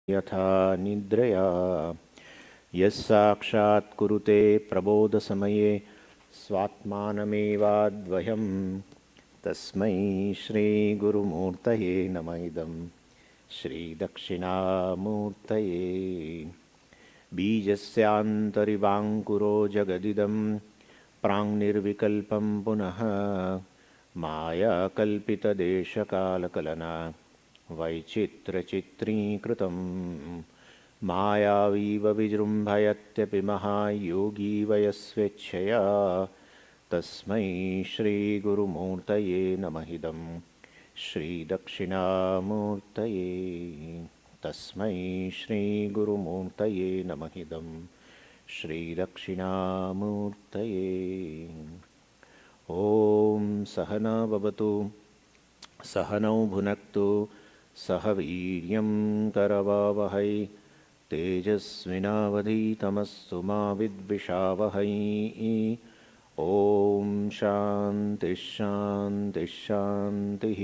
यथा निद्रया यस्साक्षात् कुरुते प्रबोधसमये स्वात्मानमेवाद्वयं तस्मै श्रीगुरुमूर्तये नमः इदं श्रीदक्षिणामूर्तये बीजस्यान्तरिवाङ्कुरो जगदिदं प्राङ्निर्विकल्पं पुनः मायाकल्पितदेशकालकलना वैचित्रचित्रीकृतं मायावीव विजृम्भयत्यपि महायोगी वयस्वेच्छया तस्मै श्रीगुरुमूर्तये नमः इदं श्रीदक्षिणामूर्तये तस्मै श्रीगुरुमूर्तये नमः इदं श्रीदक्षिणामूर्तये ॐ सहना भवतु सहनौ भुनक्तु सह वीर्यं करवावहै तेजस्विनावधीतमस्तु मा विद्विषावहै ॐ शान्तिः शान्तिः शान्तिः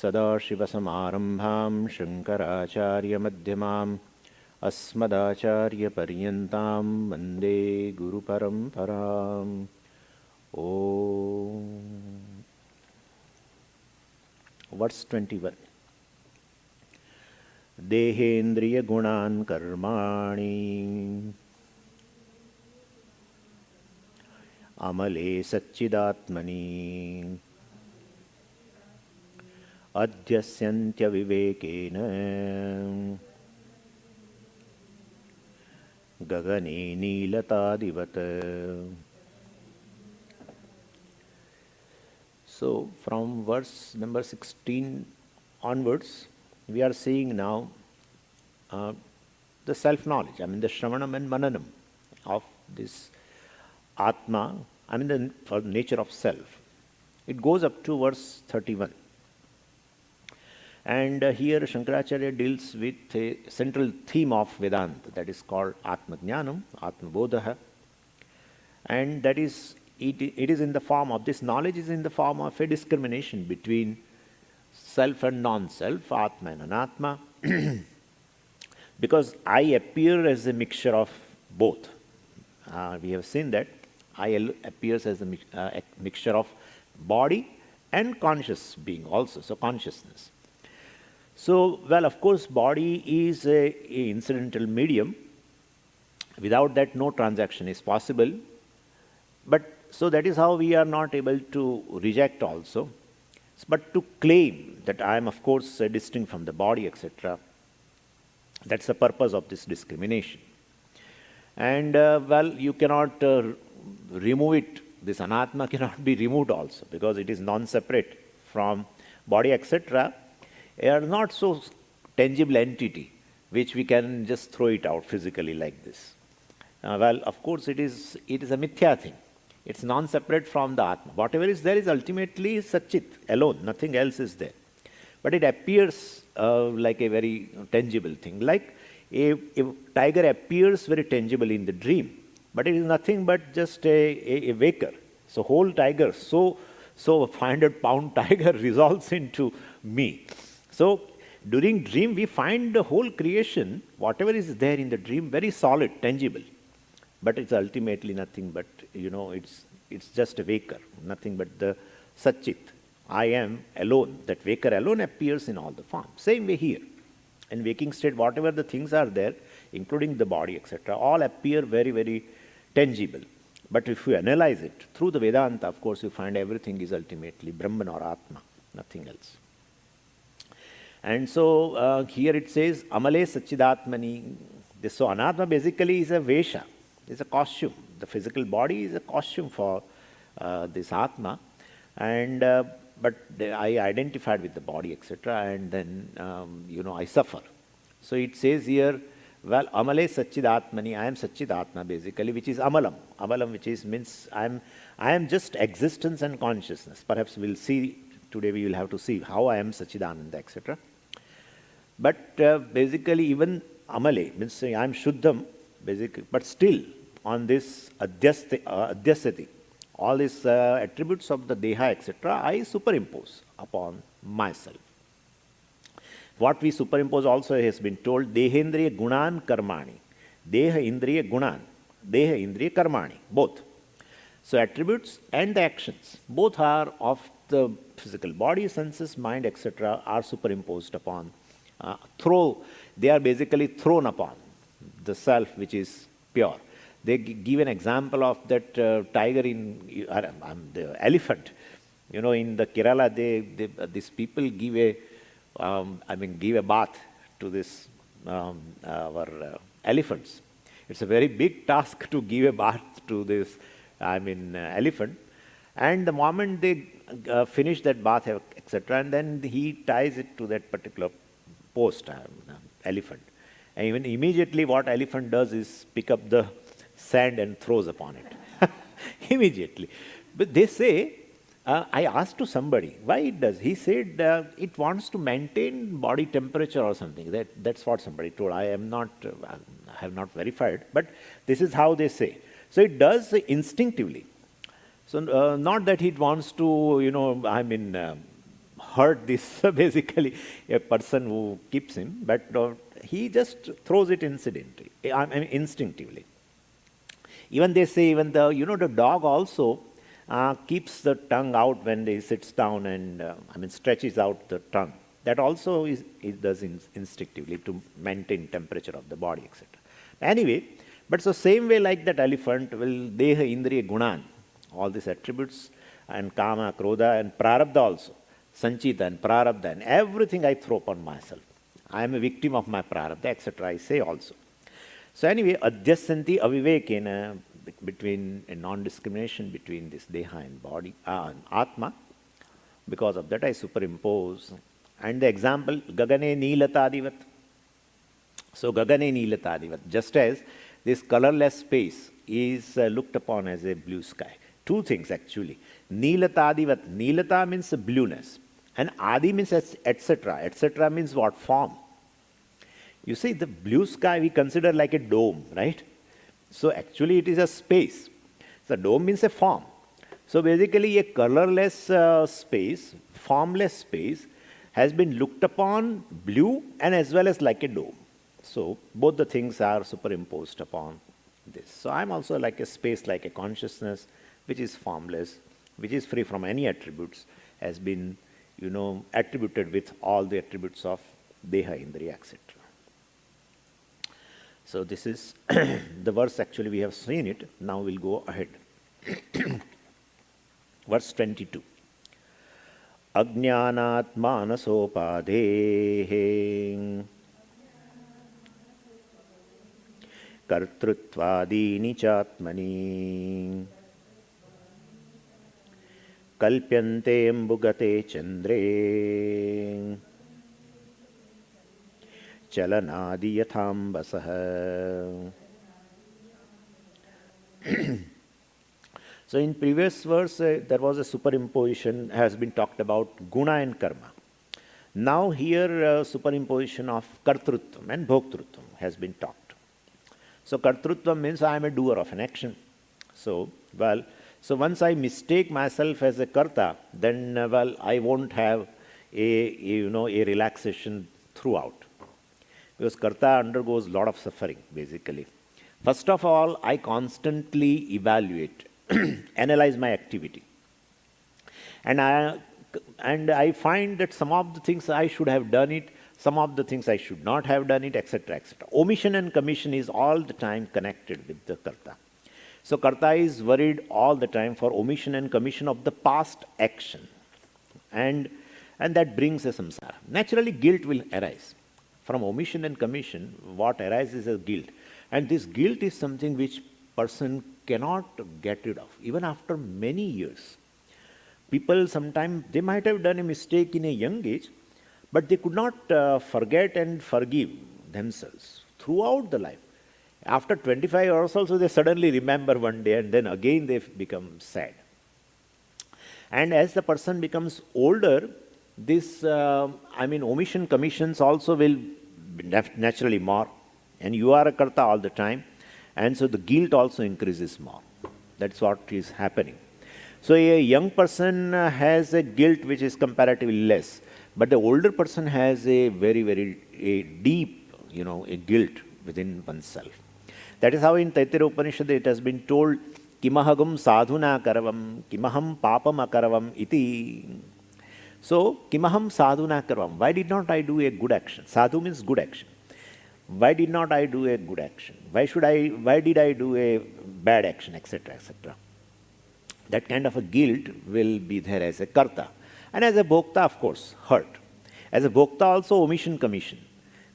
सदाशिवसमारम्भां शङ्कराचार्यमध्यमाम् अस्मदाचार्यपर्यन्तां वन्दे गुरुपरम्पराम् ॐ Verse 21. Dehendriya gunan karmani amale satchidatmani adhyasyantya vivekena gagane neelatadivat. So from verse number 16 onwards, we are seeing now the self-knowledge, the Shravanam and Mananam of this Atma, the nature of self. It goes up to verse 31. And here Shankaracharya deals with a central theme of Vedanta that is called Atma Jnanam, Atma Bodha. And that is it is in the form of, this knowledge is in the form of a discrimination between self and non-self, Atma and Anatma, because I appear as a mixture of both. We have seen that I appears as a mixture of body and conscious being also, so consciousness. So, well, of course, body is a incidental medium. Without that, no transaction is possible. But so that is how we are not able to reject also. But to claim that I am, of course, distinct from the body, etc., that's the purpose of this discrimination. And, well, you cannot remove it. This anatma cannot be removed also, because it is non-separate from body, etc. They are not so tangible entity which we can just throw it out physically like this. Well, of course, it is a mithya thing. It's non-separate from the Atma. Whatever is there is ultimately Satchit alone, nothing else is there. But it appears like a very tangible thing. Like a tiger appears very tangible in the dream, but it is nothing but just a waker. So whole tiger, so 500-pound tiger resolves into me. So during dream we find the whole creation, whatever is there in the dream, very solid, tangible. But it's ultimately nothing but, it's just a waker, nothing but the Satchit. I am alone. That waker alone appears in all the forms. Same way here. In waking state, whatever the things are there, including the body, etc., all appear very, very tangible. But if you analyze it through the Vedanta, of course, you find everything is ultimately Brahman or Atma, nothing else. And so here it says, Amale Satchidatmani. So Anatma basically is a Vesha. It's a costume. The physical body is a costume for this Atma, and but I identified with the body, etc., and then I suffer. So it says here, well, Amale Satchidatmani, I am Satchidatma basically, which is Amalam. Amalam, which means I am just existence and consciousness. Perhaps we'll see today. We will have to see how I am Satchidananda, etc. But basically, even Amale means I am Shuddham, basically, but still on this adhyasati, all these attributes of the deha, etc., I superimpose upon myself. what we superimpose also has been told, Dehendriya Gunan Karmani. Deha Indriya Gunan. Deha Indriya Karmani. Both. So attributes and the actions, both are of the physical body, senses, mind, etc. are superimposed upon. They are basically thrown upon the self which is pure. They give an example of that tiger in the elephant. You know, in the Kerala, these people give a bath to this our elephants. It's a very big task to give a bath to this elephant. And the moment they finish that bath, etc., and then he ties it to that particular post, elephant. And even immediately what elephant does is pick up the sand and throws upon it. Immediately. But they say, I asked to somebody, why it does? He said, it wants to maintain body temperature or something. That's what somebody told. I have not verified, but this is how they say. So it does instinctively. So not that it wants to, hurt this basically a person who keeps him, but he just throws it instinctively. Even they say, even the dog also keeps the tongue out when he sits down and stretches out the tongue. That also it does instinctively to maintain temperature of the body, etc. Anyway, but so same way like that elephant will Deha Indriya Gunan, all these attributes, and Kama, Krodha, and Prarabdha also. Sanchita and Prarabdha, and everything I throw upon myself. I am a victim of my Prarabdha, etc. I say also. So anyway, Adhyasanti Avivekena, between a non-discrimination between this Deha and body, and Atma. Because of that I superimpose. And the example, Gagane Neelatadivat. So Gagane Neelatadivat, just as this colorless space is looked upon as a blue sky. Two things actually. Neelatadivat. Neelata means blueness. And Adi means etc. Etc. means what? Form. You see, the blue sky we consider like a dome, right? So actually it is a space. So dome means a form. So basically a colorless space, formless space, has been looked upon blue and as well as like a dome. So both the things are superimposed upon this. So I'm also like a space, like a consciousness, which is formless, which is free from any attributes, has been, attributed with all the attributes of Deha, Indriya, etc. So this is the verse, actually we have seen it. Now we'll go ahead. Verse 22. Ajnanat manasopadhe kartrutvadini chatmani kalpyante ambugate chandre chalanadi yathambasah. So in previous verse, there was a superimposition, has been talked about guna and karma. Now here superimposition of kartrutvam and bhoktrutvam has been talked. So kartrutvam means I am a doer of an action. So once I mistake myself as a karta, then I won't have a relaxation throughout. Because karta undergoes a lot of suffering, basically. First of all, I constantly evaluate, analyze my activity. And I find that some of the things I should have done it, some of the things I should not have done it, etc., etc. Omission and commission is all the time connected with the karta. So karta is worried all the time for omission and commission of the past action. And that brings a samsara. Naturally, guilt will arise. From omission and commission, what arises is guilt. And this guilt is something which person cannot get rid of, even after many years. People sometimes, they might have done a mistake in a young age, but they could not forget and forgive themselves throughout the life. After 25 years also, they suddenly remember one day and then again they become sad. And as the person becomes older, this, omission commissions also will naturally more. And you are a karta all the time. And so the guilt also increases more. That's what is happening. So a young person has a guilt which is comparatively less. But the older person has a very, very a deep, a guilt within oneself. That is how in Taittiriya Upanishad it has been told, Kimahagam sadhuna karavam, kimaham papam akaravam iti. So, kimaham sadhuna karavam. Why did not I do a good action? Sadhu means good action. Why did not I do a good action? Why did I do a bad action, etc., etc.? That kind of a guilt will be there as a karta. And as a bhokta, of course, hurt. As a bhokta also, omission commission.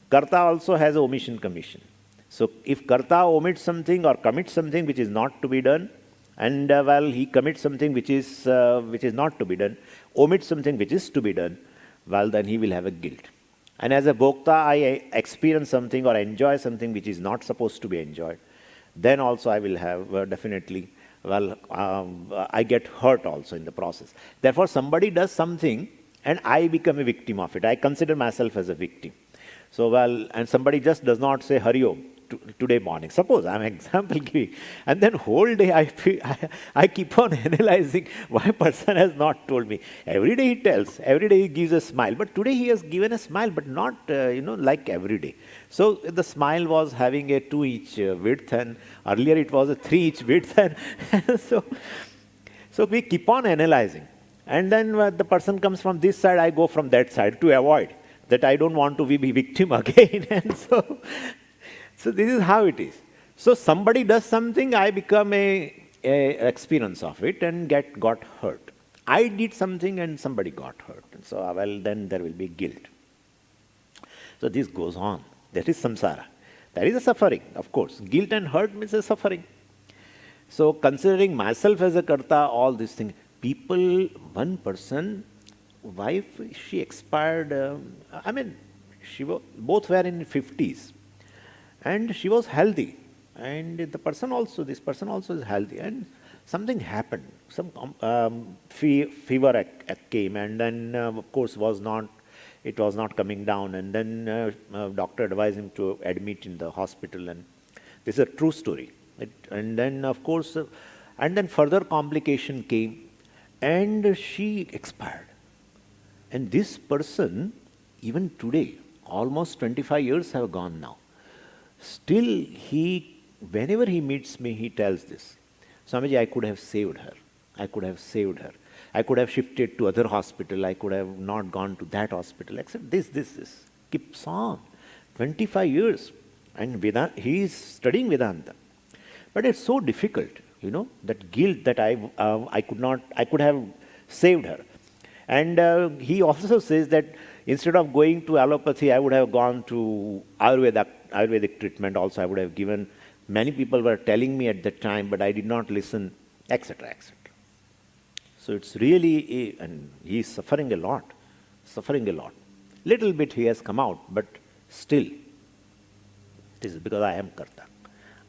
Karta also has a omission commission. So if karta omits something or commits something which is not to be done, and he commits something which is not to be done, omits something which is to be done, then he will have a guilt. And as a bhokta, I experience something or enjoy something which is not supposed to be enjoyed, then also I will have definitely, I get hurt also in the process. Therefore, somebody does something and I become a victim of it. I consider myself as a victim. So, and somebody just does not say Hari Om today morning. Suppose I'm example giving, and then whole day I keep on analyzing why person has not told me. Every day he tells, every day he gives a smile, but today he has given a smile, but not like every day. So the smile was having a 2-inch width, and earlier it was a 3-inch width, and so we keep on analyzing, and then the person comes from this side, I go from that side to avoid that. I don't want to be victim again, and so this is how it is. So somebody does something, I become a experience of it and got hurt. I did something and somebody got hurt. And so then there will be guilt. So this goes on. That is samsara. That is a suffering, of course. Guilt and hurt means a suffering. So considering myself as a karta, all these things. People, one person, wife, she expired, both were in 50s. And she was healthy, and this person also is healthy, and something happened. Some fever came, and then of course it was not coming down, and then doctor advised him to admit in the hospital, and this is a true story. And then of course, and then further complication came, and she expired. And this person, even today, almost 25 years have gone now. Still, whenever he meets me, he tells this, Swamiji, I could have saved her. I could have saved her. I could have shifted to other hospital. I could have not gone to that hospital, except this. Keeps on. 25 years. And he is studying Vedanta. But it's so difficult, that guilt that I could have saved her. And he also says that instead of going to allopathy, I would have gone to Ayurvedic treatment also. I would have given, many people were telling me at that time, but I did not listen, etc., etc. So it's really, and he is suffering a lot. Little bit he has come out, but still, this is because I am karta.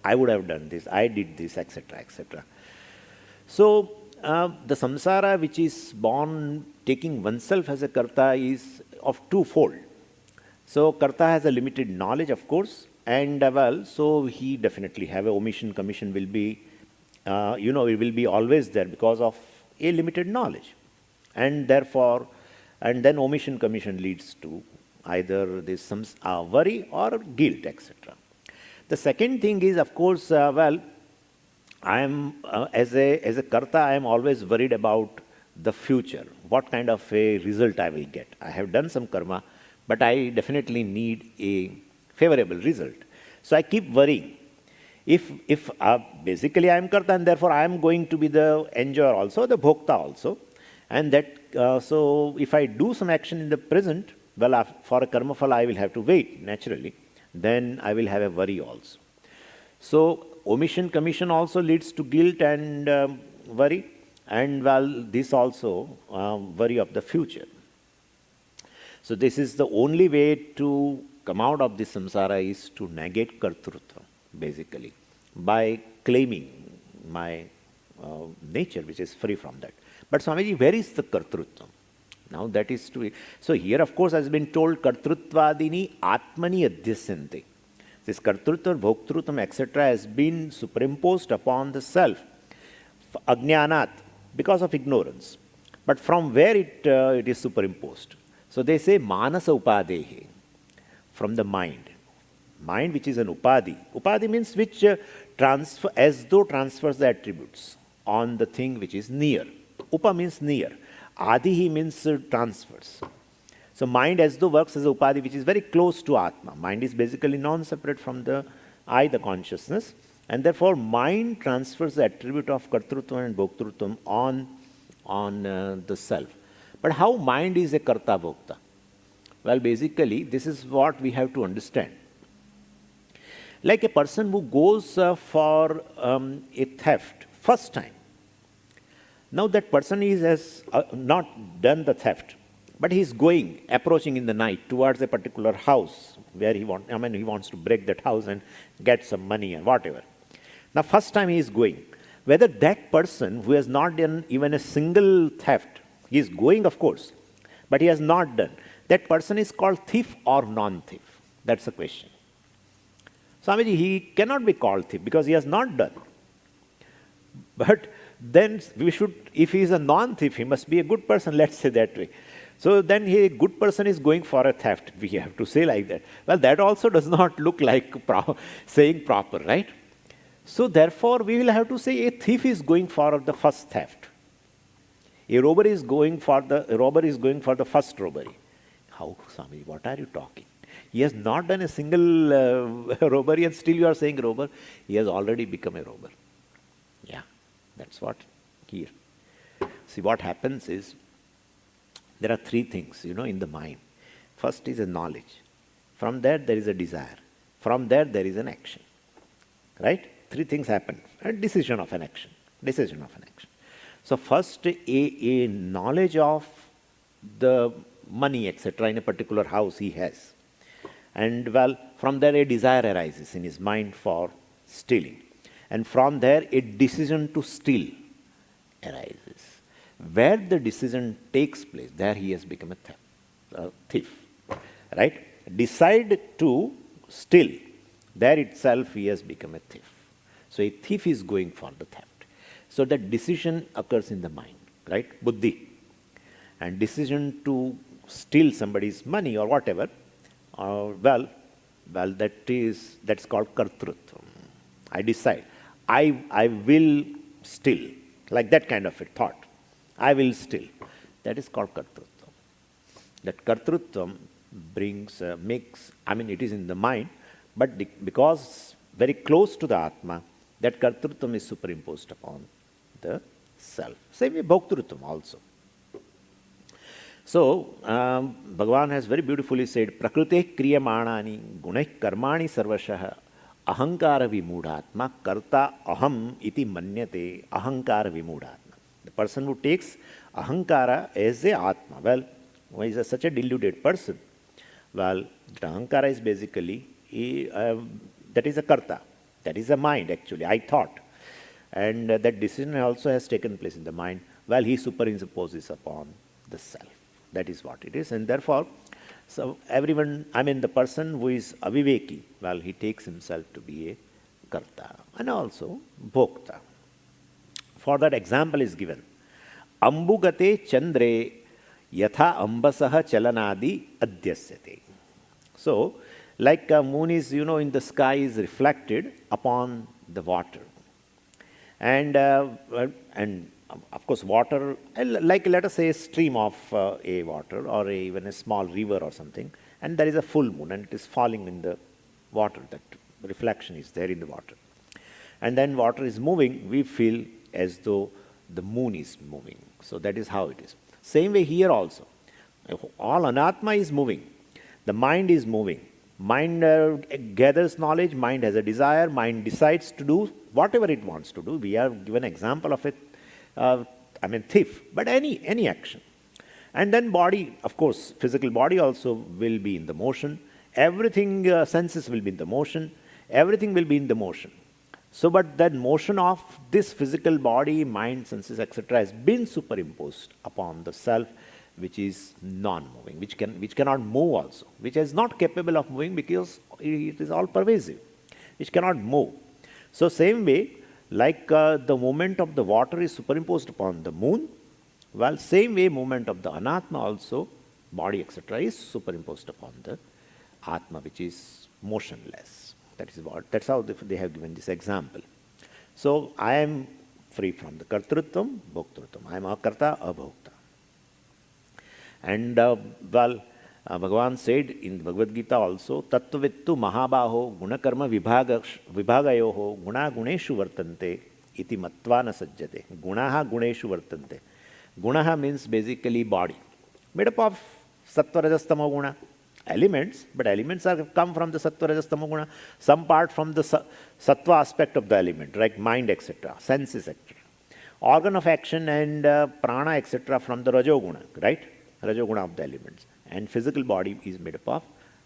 I would have done this, I did this, etc., etc. So the samsara which is born taking oneself as a karta is of twofold. So karta has a limited knowledge, of course, and so he definitely have a omission commission will be, it will be always there because of a limited knowledge, and therefore, and then omission commission leads to either this some worry or guilt, etc. The second thing is, of course, I am as a karta, I am always worried about the future. What kind of a result I will get? I have done some karma, but I definitely need a favorable result. So I keep worrying. If basically I am karta, and therefore I am going to be the enjoyer also, the bhokta also, and that so if I do some action in the present, for a karma phala I will have to wait naturally. Then I will have a worry also. So omission commission also leads to guilt and worry, and this also worry of the future. So this is the only way to come out of this samsara is to negate kartrutva, basically, by claiming my nature, which is free from that. But Swamiji, where is the kartrutva? Now that is to. So here, of course, has been told kartrutvadini atmani adhyasyante. This kartrutva, bhoktrutvam, etc. has been superimposed upon the self, ajnanat, because of ignorance. But from where it is superimposed? So they say manasa upadehi, from the mind. Mind which is an upadhi. Upadhi means which transfer, as though transfers the attributes on the thing which is near. Upa means near. Adihi means transfers. So mind as though works as a upadhi which is very close to Atma. Mind is basically non-separate from the I, the consciousness. And therefore mind transfers the attribute of kartrutvam and bhoktrutvam on the self. But how mind is a karta bhokta? Well, basically this is what we have to understand. Like a person who goes for a theft first time. Now that person has not done the theft, but he is going, approaching in the night towards a particular house where he wants to break that house and get some money and whatever. Now first time he is going. Whether that person who has not done even a single theft, he is going of course, but he has not done. That person is called thief or non-thief? That's the question. Swamiji, he cannot be called thief because he has not done. But then we should, if he is a non-thief, he must be a good person, let's say that way. So then a good person is going for a theft, we have to say like that. Well, that also does not look like saying proper, right? So therefore, we will have to say a thief is going for the first theft. A robber is going for the first robbery. How, Swami, what are you talking? He has not done a single robbery and still you are saying robber. He has already become a robber. Yeah, that's what here. See, what happens is, there are three things, in the mind. First is a knowledge. From there is a desire. From there is an action. Right? Three things happen. A decision of an action. Decision of an action. So first, a knowledge of the money, etc., in a particular house he has. And well, from there a desire arises in his mind for stealing. And from there a decision to steal arises. Where the decision takes place, there he has become a thief. Right? Decide to steal, there itself he has become a thief. So a thief is going for the theft. So that decision occurs in the mind, right? Buddhi. And decision to steal somebody's money or whatever, that's called kartrutvam. I decide. I will steal. Like that kind of a thought. I will steal. That is called kartrutvam. That kartrutvam it is in the mind, but because very close to the Atma, that kartrutvam is superimposed upon the self. Same way bhoktrutvam also. So, Bhagavan has very beautifully said, Prakrute kriyamanani gunai karmani sarvashah ahankara vimudhatma karta aham iti manyate ahankara vimudhatma. The person who takes ahankara as a Atma, well, he is such a deluded person. Well, the ahankara is basically, that is a karta. That is a mind actually, I thought. And that decision also has taken place in the mind. Well, he superimposes upon the self. That is what it is. And therefore, so everyone, the person who is aviveki, well, he takes himself to be a karta and also bhokta. For that example is given. Ambugate chandre yatha ambasaha chalanadi adyasyate. So, like moon is, in the sky is reflected upon the water. And of course water, like let us say a stream of a water or even a small river or something, and there is a full moon and it is falling in the water, that reflection is there in the water. And then water is moving, we feel as though the moon is moving. So that is how it is. Same way here also. All anatma is moving. The mind is moving. Mind gathers knowledge, mind has a desire, mind decides to do whatever it wants to do. We have given example of it. Thief, but any action. And then body, of course, physical body also will be in the motion. Everything, senses will be in the motion. Everything will be in the motion. So, but that motion of this physical body, mind, senses, etc. has been superimposed upon the self, which is non-moving, which cannot move also, which is not capable of moving because it is all pervasive, which cannot move. So, same way, like the movement of the water is superimposed upon the moon, well, same way movement of the anatma also body, etc., is superimposed upon the Atma, which is motionless. That's how they have given this example. So I am free from the kartrutvam, bhoktrutvam. I am akarta, abhokta. And Bhagavan said in Bhagavad Gita also, Tattvittu Mahabaho Gunakarma Vibhagayoho Guna Guneshu Vartante iti Matvana Sajjate. Gunaha Guneshu Vartante. Gunaha means basically body, made up of Sattva Rajas Tamo Guna. Elements, but elements are come from the Sattva Rajas Tamo Guna. Some part from the Sattva aspect of the element, like mind, etc., senses, etc. Organ of action and prana, etc., from the Rajoguna, right? Rajoguna of the elements. And physical body is made up of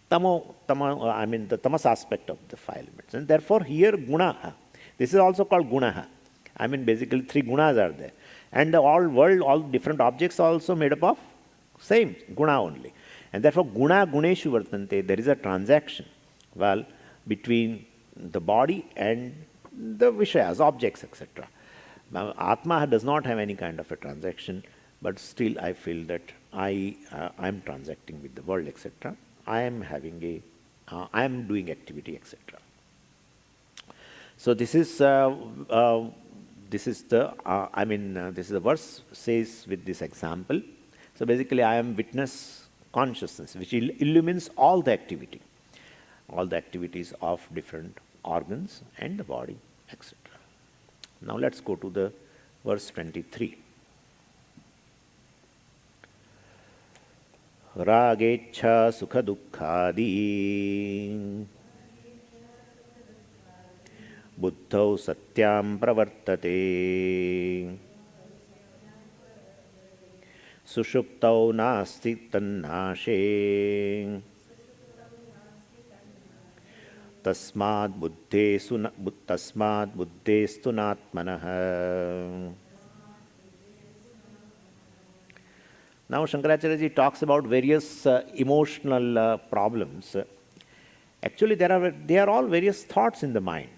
the tamas aspect of the five elements. And therefore here gunaha, this is also called gunaha. Basically 3 gunas are there. And the all different objects are also made up of same guna only. And therefore guna guneshu vartante, there is a transaction, between the body and the vishayas, objects, etc. Now, Atma does not have any kind of a transaction, but still I feel that I am transacting with the world, etc. I am doing activity, etc. So this is the verse says with this example. So basically, I am witness consciousness, which illumines all the activities of different organs and the body, etc. Now let's go to the verse 23. Ragecha sukha dukkhadi buddhau satyam pravartate sushuptau nasti tannashe tasmad buddhestu natmanah. Now Shankaracharya ji talks about various emotional problems. Actually, they are all various thoughts in the mind.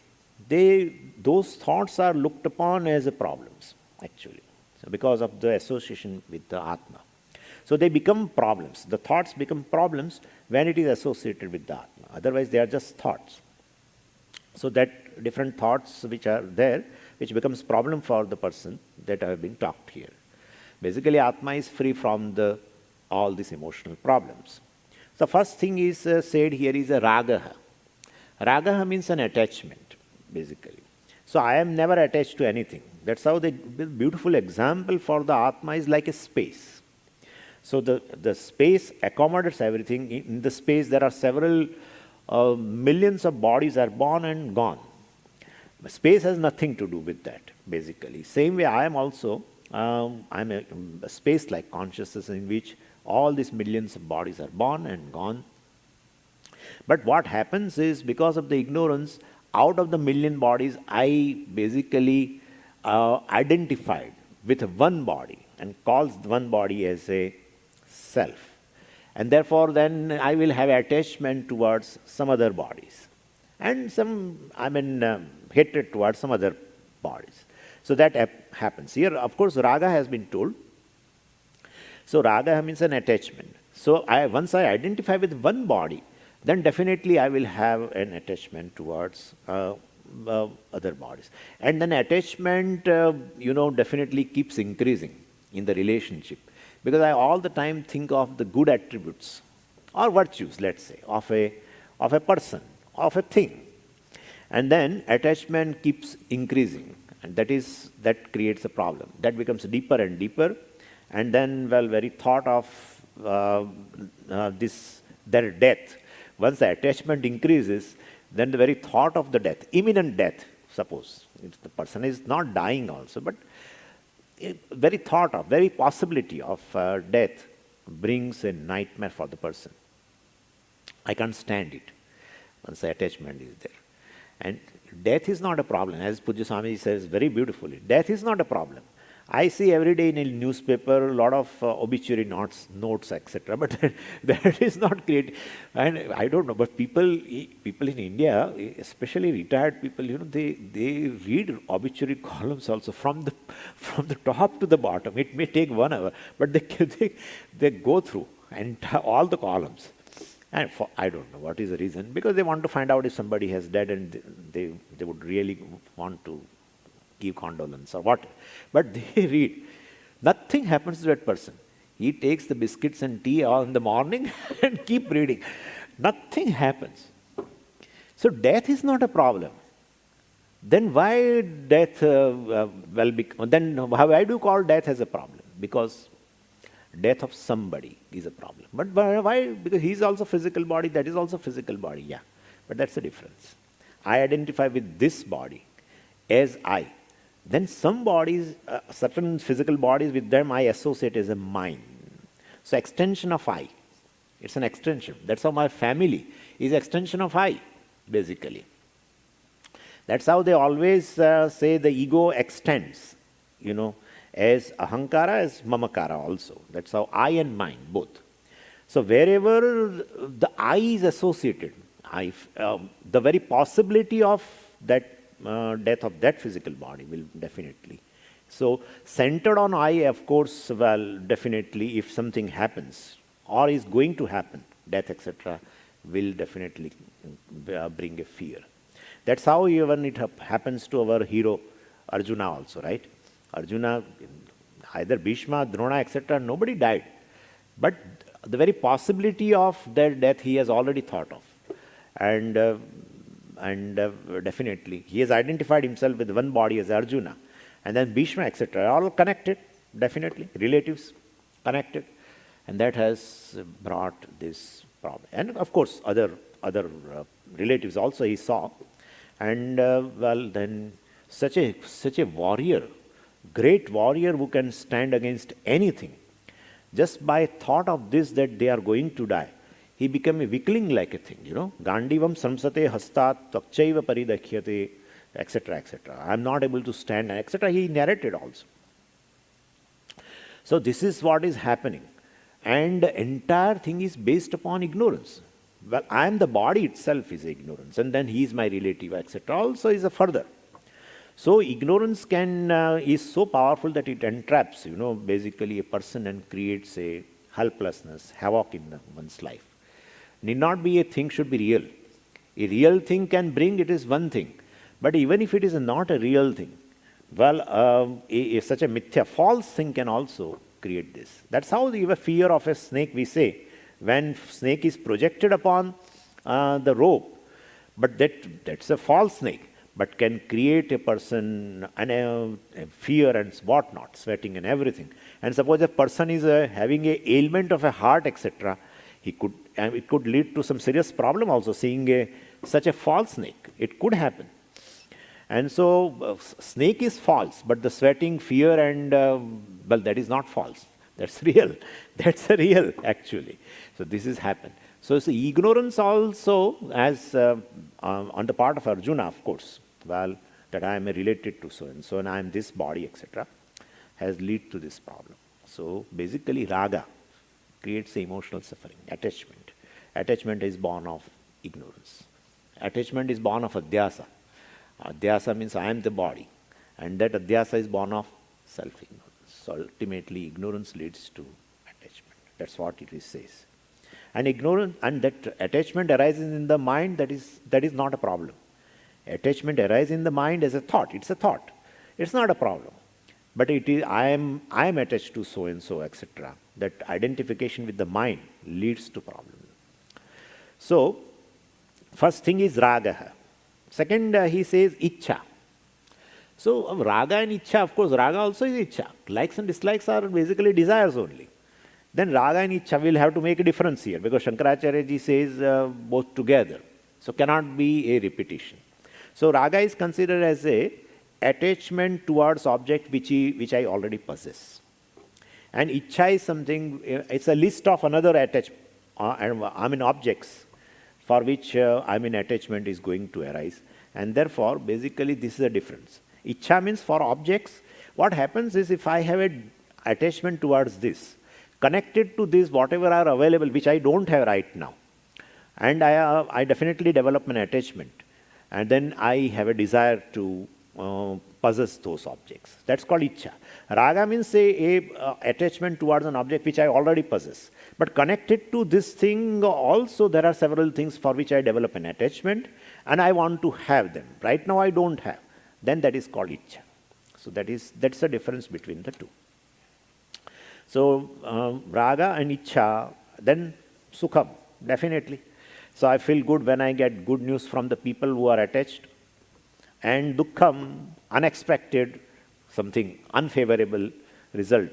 Those thoughts are looked upon as problems, actually, so because of the association with the Atma. So they become problems. The thoughts become problems when it is associated with the Atma. Otherwise, they are just thoughts. So that different thoughts which are there, which becomes problem for the person that have been talked here. Basically, Atma is free from all these emotional problems. So first thing is said here is a ragaha. Ragaha means an attachment, basically. So I am never attached to anything. That's how the beautiful example for the Atma is like a space. So the space accommodates everything. In the space, there are several millions of bodies are born and gone. Space has nothing to do with that, basically. Same way, I am also, I'm a space-like consciousness in which all these millions of bodies are born and gone. But what happens is, because of the ignorance, out of the million bodies, I basically identified with one body and calls one body as a self. And therefore, then I will have attachment towards some other bodies and hatred towards some other bodies. So that happens. Here, of course, raga has been told. So raga means an attachment. So once I identify with one body, then definitely I will have an attachment towards other bodies. And then attachment, definitely keeps increasing in the relationship. Because I all the time think of the good attributes or virtues, let's say, of a person, of a thing. And then attachment keeps increasing. And that creates a problem. That becomes deeper and deeper. And then, very thought of their death. Once the attachment increases, then the very thought of the death, imminent death, suppose, if the person is not dying also, but very thought of, very possibility of death brings a nightmare for the person. I can't stand it once the attachment is there. And death is not a problem, as Pujya Swami says very beautifully. Death is not a problem. I see every day in a newspaper a lot of obituary notes, etc. But that is not great. And I don't know, but people in India, especially retired people, they read obituary columns also from the top to the bottom. It may take 1 hour, but they go through and all the columns. And I don't know what is the reason, because they want to find out if somebody has died, and they would really want to give condolence or what. But they read, nothing happens to that person. He takes the biscuits and tea all in the morning and keep reading. Nothing happens. So death is not a problem. Then why death, then why do you call death as a problem? Because death of somebody is a problem. But why? Because he is also physical body, that is also physical body, yeah. But that's the difference. I identify with this body as I. Then some bodies, certain physical bodies, with them I associate as a mind. So extension of I. It's an extension. That's how my family is extension of I, basically. That's how they always say the ego extends, as ahankara, as mamakara also. That's how I and mine, both. So wherever the I is associated, the very possibility of that death of that physical body will definitely. So centered on I, of course, definitely if something happens or is going to happen, death, etc., will definitely bring a fear. That's how even it happens to our hero Arjuna also, right? Arjuna, either Bhishma, Drona, etc., nobody died. But the very possibility of their death he has already thought of. And definitely, he has identified himself with one body as Arjuna. And then Bhishma, etc., all connected, definitely, relatives connected. And that has brought this problem. And of course, other relatives also he saw. And then such a warrior, great warrior who can stand against anything, just by thought of this, that they are going to die, he became a weakling like a thing, Gandivam samsate hastat tvakchaiva paridakhyate, etc., etc. I am not able to stand, etc. He narrated also. So this is what is happening. And the entire thing is based upon ignorance. Well, I am the body itself is ignorance, and then he is my relative, etc. also is a further. So ignorance is so powerful that it entraps, basically a person and creates a helplessness, havoc in one's life. Need not be a thing should be real. A real thing can bring, it is one thing. But even if it is not a real thing, such a mithya, false thing can also create this. That's how the fear of a snake, we say, when snake is projected upon the rope, but that's a false snake, but can create a person and a fear and whatnot, sweating and everything. And suppose a person is having a ailment of a heart, etc., it could lead to some serious problem also, seeing such a false snake. It could happen. And so snake is false, but the sweating, fear, and that is not false. That's real. That's a real, actually. So this has happened. So it's ignorance also, as on the part of Arjuna, of course, that I am related to so and so, and I am this body, etc., has led to this problem. So basically, raga creates emotional suffering, attachment. Attachment is born of ignorance. Attachment is born of adhyasa. Adhyasa means I am the body, and that adhyasa is born of self-ignorance. So ultimately, ignorance leads to attachment. That's what it says. And ignorance, and that attachment arises in the mind, that is not a problem. Attachment arises in the mind as a thought. It's a thought. It's not a problem. But it is I am attached to so and so, etc. That identification with the mind leads to problem. So first thing is raga. Second, he says ichcha. So raga and ichcha, of course, raga also is ichcha. Likes and dislikes are basically desires only. Then raga and ichcha will have to make a difference here, because Shankaracharya ji says both together. So cannot be a repetition. So raga is considered as a attachment towards object which I already possess. And ichcha is something, it's a list of another objects for which attachment is going to arise. And therefore, basically, this is a difference. Ichcha means for objects. What happens is, if I have an attachment towards this, connected to this, whatever are available, which I don't have right now, and I definitely develop an attachment, and then I have a desire to possess those objects. That's called ichcha. Raga means a attachment towards an object which I already possess. But connected to this thing also, there are several things for which I develop an attachment and I want to have them. Right now I don't have. Then that is called ichcha. So that's the difference between the two. So raga and ichcha, then sukham, definitely. So I feel good when I get good news from the people who are attached. And dukkham, unexpected, something unfavorable result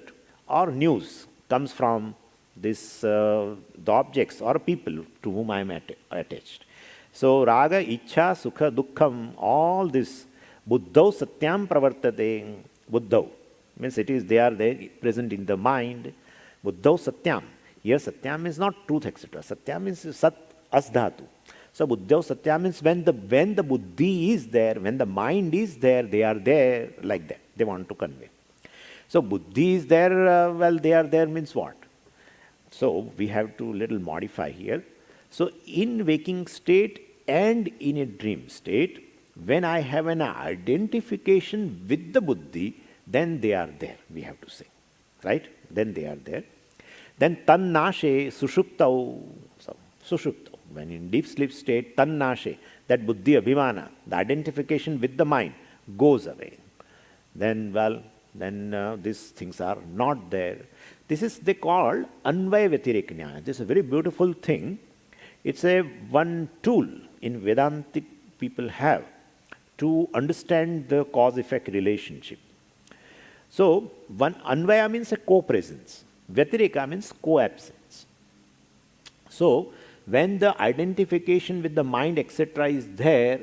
or news comes from this, the objects or people to whom I am attached. So raga, ichcha, sukha, dukkham, all this, buddhau satyam pravartate, buddhau, means they are there present in the mind, buddhau satyam. Here satyam is not truth, etc. Satyam means sat asdhatu. So buddhau satyam means when the buddhi is there, when the mind is there, they are there, like that. They want to convey. So buddhi is there, they are there means what? So we have to little modify here. So in waking state and in a dream state, when I have an identification with the buddhi, then they are there, we have to say. Right? Then they are there. Then tannashe sushuptau. So, sushuptau. When in deep sleep state, tannashe, that buddhi abhimana, the identification with the mind, goes away. Then, these things are not there. This is they call anvaya vyatireka nyaya. This is a very beautiful thing. It's a one tool in Vedantic people have to understand the cause-effect relationship. So, one anvaya means a co-presence. Vyatireka means co-absence. So, when the identification with the mind, etc. is there,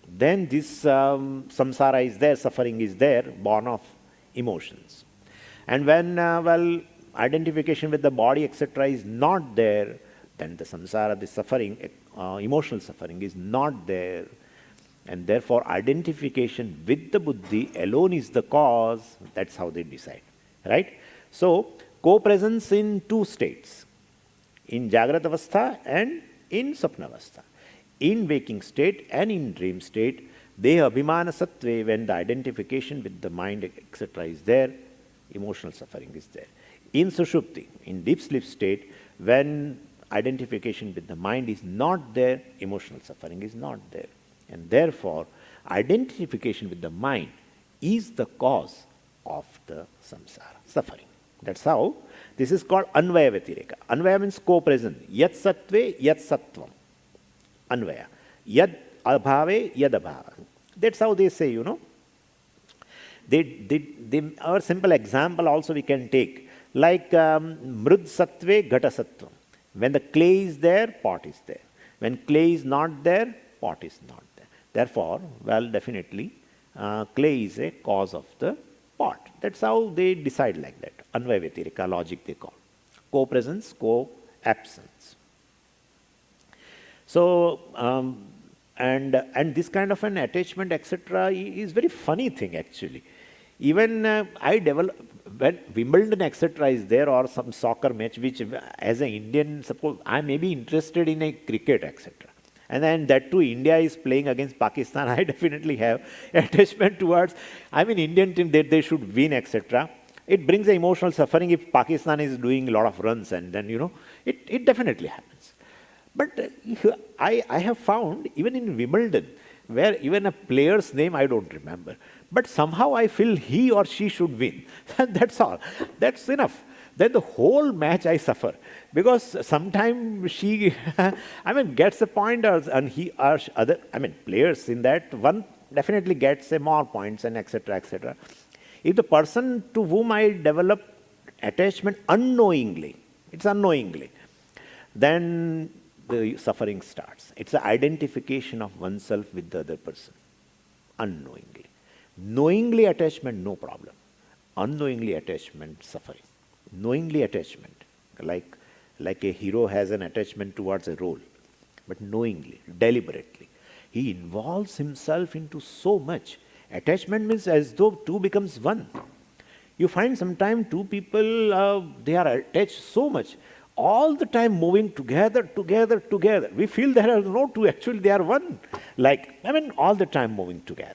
then this samsara is there, suffering is there, born of emotions. And when, identification with the body, etc. is not there, then the samsara, the suffering, emotional suffering is not there. And therefore, identification with the buddhi alone is the cause. That's how they decide. Right? So, co-presence in two states. In Jagrata Avastha and in Sapna Avastha. In waking state and in dream state, Deha Abhimana Sattve, when the identification with the mind, etc. is there, emotional suffering is there. In Sushupti, in deep sleep state, when identification with the mind is not there, emotional suffering is not there. And therefore, identification with the mind is the cause of the samsara, suffering. That's how this is called anvaya vyatireka. Anvaya means co-present. Yat sattve, yat sattvam. Anvaya. Yad abhave, yad abhava. That's how they say, Our simple example also we can take. Like mrud sattve, ghata sattvam. When the clay is there, pot is there. When clay is not there, pot is not there. Therefore, definitely, clay is a cause of the pot. That's how they decide like that. Anvaya vyatireka logic they call. Co-presence, co-absence. So, and this kind of an attachment, etc., is very funny thing actually. Even when Wimbledon, etc., is there, or some soccer match, which as an Indian, suppose I may be interested in a cricket, etc. And then that too, India is playing against Pakistan. I definitely have attachment towards, Indian team, that they should win, etc. It brings an emotional suffering if Pakistan is doing a lot of runs, and then, it definitely happens. But I have found, even in Wimbledon, where even a player's name I don't remember, but somehow I feel he or she should win. That's all. That's enough. Then the whole match I suffer, because sometimes she, gets a point, and he or other, players in that one definitely gets more points, and etc., etc. If the person to whom I develop attachment unknowingly, it's unknowingly, then the suffering starts. It's the identification of oneself with the other person, unknowingly. Knowingly attachment, no problem. Unknowingly attachment, suffering. Knowingly attachment, like a hero has an attachment towards a role, but knowingly, deliberately, he involves himself into so much. Attachment means as though two becomes one. You find sometimes two people, they are attached so much, all the time moving together. We feel there are no two, actually they are one. All the time moving together.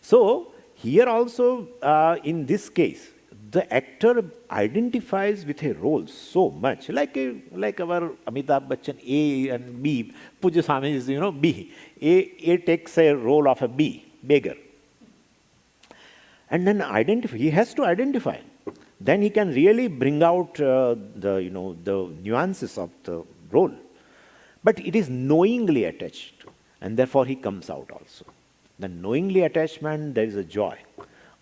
So here also, in this case, the actor identifies with a role so much, like our Amitabh Bachchan, A and B. Puja Swami is, B. A takes a role of a B, beggar. And then he has to identify. Then he can really bring out the nuances of the role. But it is knowingly attached, and therefore he comes out also. The knowingly attachment, there is a joy.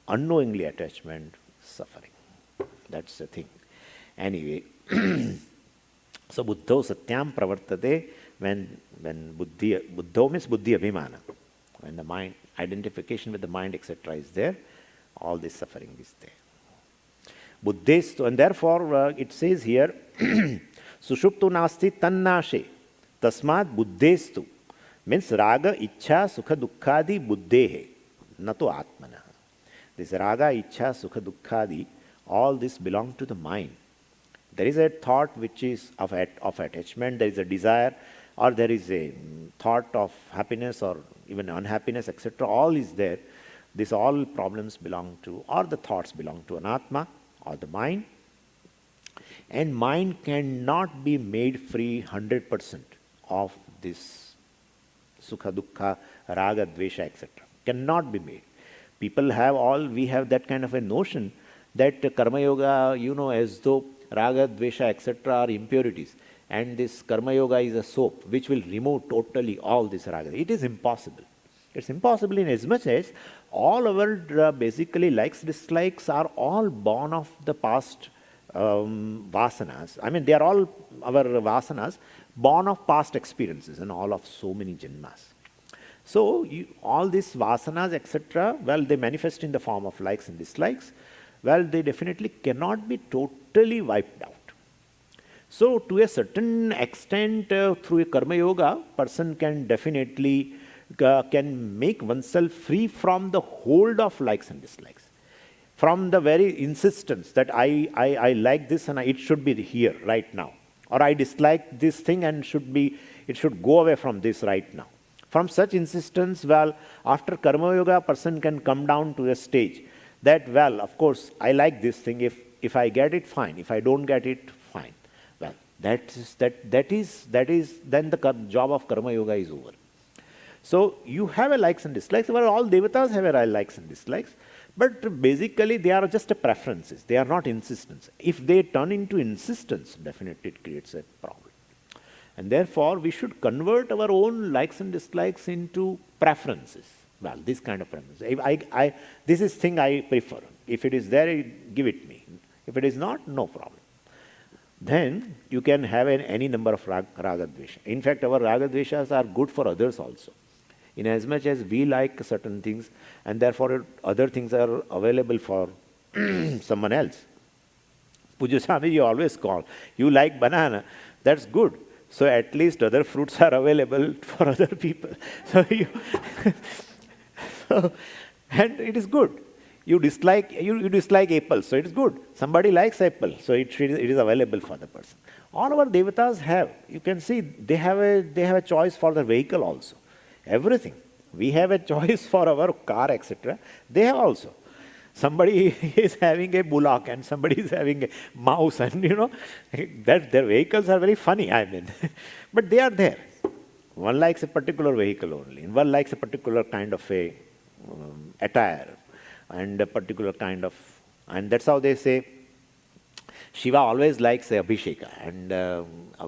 Unknowingly attachment, suffering. That's the thing. Anyway, so buddho satyam pravartate, when buddho means buddhi abhimana. When the mind, identification with the mind, etc. is there, all this suffering is there. Buddhestu, and therefore it says here, sushuptu nasti tannashe, tasmat buddhestu, means raga, ichha, sukha, dukkhadi buddhehe, nato atmana. This raga, ichha, sukha, dukkhadi, all this belong to the mind. There is a thought which is of attachment, there is a desire, or there is a thought of happiness or even unhappiness, etc. All is there. This all problems belong to, or the thoughts belong to an Atma, or the mind. And mind cannot be made free 100% of this sukha, dukkha, raga, dvesha, etc. Cannot be made. People have we have that kind of a notion that karma yoga, as though raga, dvesha, etc. are impurities. And this karma yoga is a soap which will remove totally all this raga. It is impossible. It's impossible in as much as all our basically likes, dislikes are all born of the past vasanas. I mean, they are all our vasanas born of past experiences and all of so many janmas. So all these vasanas, etc., well, they manifest in the form of likes and dislikes. Well, they definitely cannot be totally wiped out. So to a certain extent, through a karma yoga, person can definitely can make oneself free from the hold of likes and dislikes. From the very insistence that I like this and it should be here right now. Or I dislike this thing and it should go away from this right now. From such insistence, well, after karma yoga, person can come down to a stage that, well, of course, I like this thing. If I get it, fine. If I don't get it, fine. Well, that is then the job of karma yoga is over. So you have a likes and dislikes. Well, all devatas have a likes and dislikes. But basically, they are just a preferences. They are not insistence. If they turn into insistence, definitely it creates a problem. And therefore, we should convert our own likes and dislikes into preferences. Well, this kind of preference. This is thing I prefer. If it is there, give it me. If it is not, no problem. Then you can have any number of raga dvesha. In fact, our raga dveshas are good for others also. In as much as we like certain things, and therefore other things are available for someone else. Puja Swami, you always call. You like banana, that's good. So at least other fruits are available for other people. And it is good. You dislike apples, so it is good. Somebody likes apple, so it is available for the person. All our devatas have. You can see they have a choice for the vehicle also. Everything. We have a choice for our car, etc. They have also. Somebody is having a bullock and somebody is having a mouse, and that their vehicles are very funny, I mean. But they are there. One likes a particular vehicle only, and one likes a particular kind of a attire, and a particular kind of, and that's how they say Shiva always likes Abhisheka, and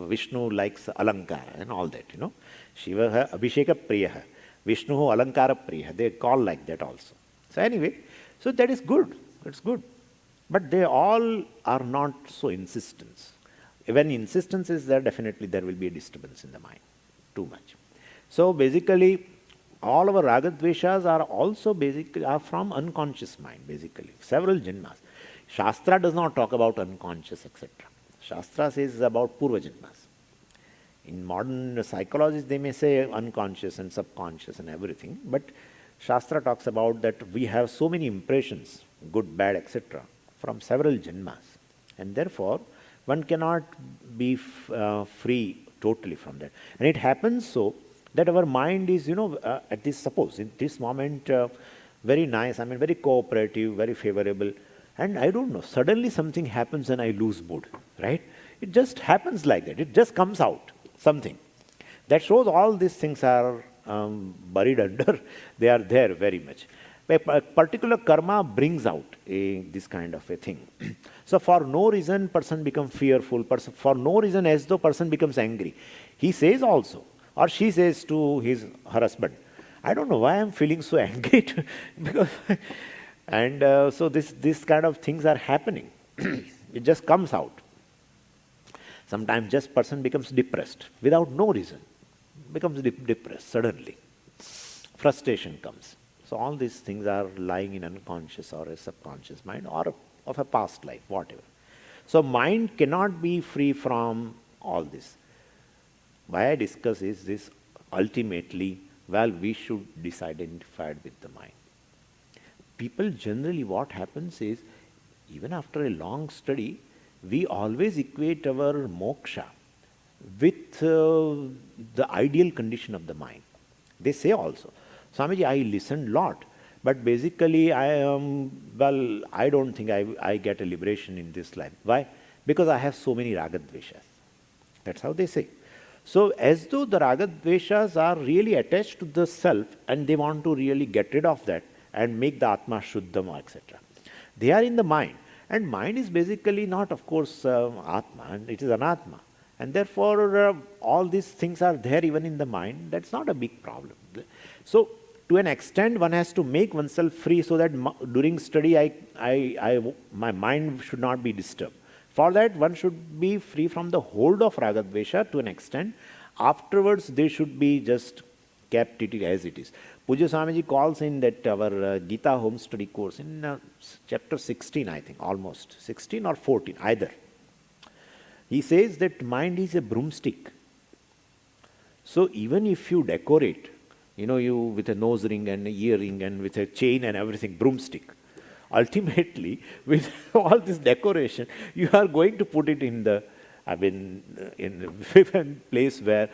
Vishnu likes Alankara and all that, Shiva Abhisheka Priyaha, Vishnu Alankara Priyaha. They call like that also. So anyway, so that is good. It's good. But they all are not so insistent. When insistence is there, definitely there will be a disturbance in the mind. Too much. So basically, all our raga dveshas are also basically from unconscious mind, basically. Several janmas. Shastra does not talk about unconscious, etc. Shastra says about purva janmas. In modern psychologists, they may say unconscious and subconscious and everything, but Shastra talks about that we have so many impressions, good, bad, etc., from several janmas. And therefore, one cannot be free totally from that. And it happens so that our mind is, at this, suppose, in this moment, very nice, I mean, very cooperative, very favorable. And I don't know, suddenly something happens and I lose mood, right? It just happens like that. It just comes out, something. That shows all these things are buried under, they are there very much. A particular karma brings out this kind of a thing. So for no reason, person becomes fearful, for no reason as though person becomes angry. He says also, or she says to her husband, I don't know why I'm feeling so angry, because, and so this kind of things are happening. It just comes out. Sometimes just person becomes depressed without no reason, becomes depressed suddenly. Frustration comes. So all these things are lying in unconscious or a subconscious mind or of a past life, whatever. So mind cannot be free from all this. Why I discuss is this ultimately, well, we should disidentify with the mind. People generally, what happens is, even after a long study, we always equate our moksha with the ideal condition of the mind. They say also, Swamiji, I listened a lot, but basically I don't think I get a liberation in this life. Why? Because I have so many ragadveshas. That's how they say. So as though the ragadveshas are really attached to the self and they want to really get rid of that and make the Atma Shuddham, etc. They are in the mind. And mind is basically not, of course, Atma, it is Anatma. And therefore, all these things are there even in the mind. That's not a big problem. So, to an extent, one has to make oneself free so that during study, my mind should not be disturbed. For that, one should be free from the hold of Ragadvesha to an extent. Afterwards, they should be just kept it as it is. Pujya Swamiji calls in that our Gita home study course in chapter 16, I think, almost 16 or 14, either. He says that mind is a broomstick. So even if you decorate, you with a nose ring and an earring and with a chain and everything, broomstick, ultimately with all this decoration, you are going to put it in the, in a place where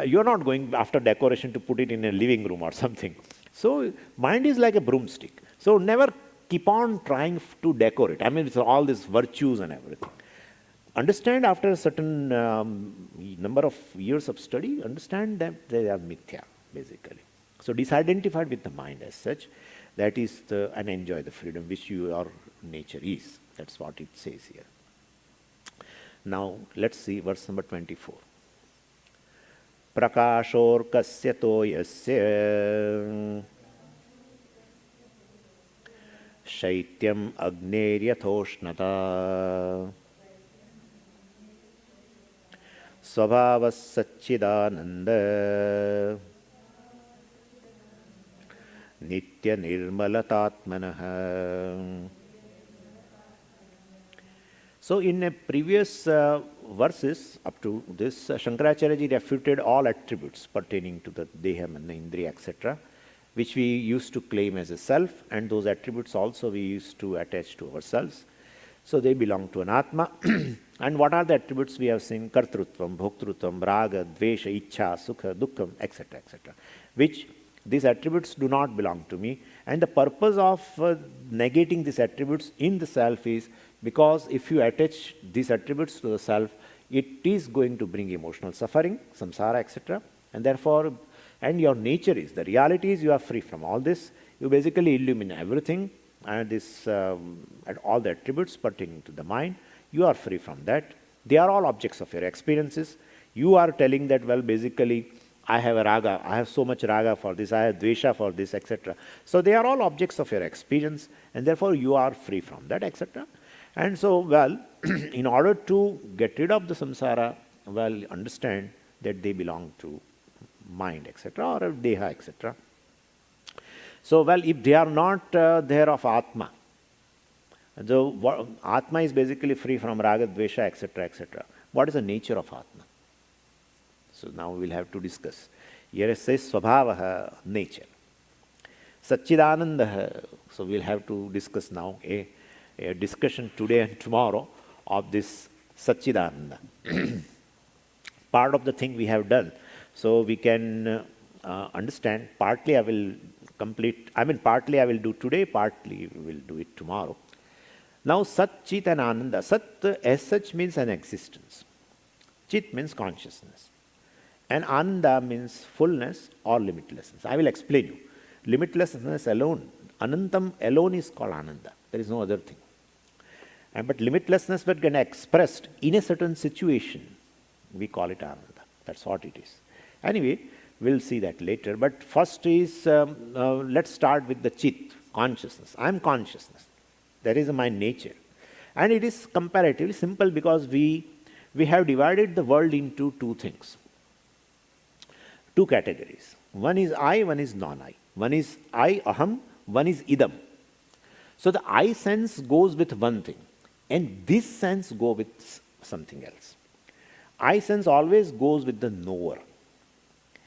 you're not going after decoration to put it in a living room or something. So mind is like a broomstick. So never keep on trying to decorate. With all these virtues and everything. Understand after a certain number of years of study, understand that they are mithya, basically. So disidentified with the mind as such, that is and enjoy the freedom which your nature is. That's what it says here. Now, let's see verse number 24. Prakashor kasya to yasya shaityam agneryatoshnata svabhavas satchidananda nitya nirmalatatmanah. So in a previous verses up to this, Shankaracharya ji refuted all attributes pertaining to the Deha, Manna, Indriya, etc., which we used to claim as a self, and those attributes also we used to attach to ourselves. So they belong to an Atma. And what are the attributes we have seen? Kartrutvam, Bhoktrutvam, Raga, Dvesha, Ichha, Sukha, Dukkham, etc., etc., which these attributes do not belong to me. And the purpose of negating these attributes in the self is because if you attach these attributes to the self, it is going to bring emotional suffering, samsara, etc. And therefore, and your nature is, the reality is you are free from all this. You basically illumine everything and and all the attributes pertaining to the mind. You are free from that. They are all objects of your experiences. You are telling that, well, basically, I have a raga, I have so much raga for this, I have dvesha for this, etc. So they are all objects of your experience, and therefore you are free from that, etc. And so, well, in order to get rid of the samsara, well, understand that they belong to mind, etc., or deha, etc. So, well, if they are not there of Atma, the Atma is basically free from raga, dvesha, etc., etc. What is the nature of Atma? So now we will have to discuss. Here it says Swabhavaha, nature. Satchidananda, so we will have to discuss now a discussion today and tomorrow of this Satchidananda. Part of the thing we have done, so we can understand, partly I will complete, partly I will do today, partly we will do it tomorrow. Now, Sat, Chit and Ananda. Sat as such means an existence. Chit means consciousness. And Ananda means fullness or limitlessness. I will explain you. Limitlessness alone, Anantam alone is called Ananda. There is no other thing. But limitlessness when expressed in a certain situation, we call it Ananda. That's what it is. Anyway, we'll see that later. But first is, let's start with the Chit, consciousness. I am consciousness. That is my nature. And it is comparatively simple because we have divided the world into two things. Two categories. One is I, one is non-I. One is I, aham, one is idam. So the I sense goes with one thing, and this sense goes with something else. I sense always goes with the knower,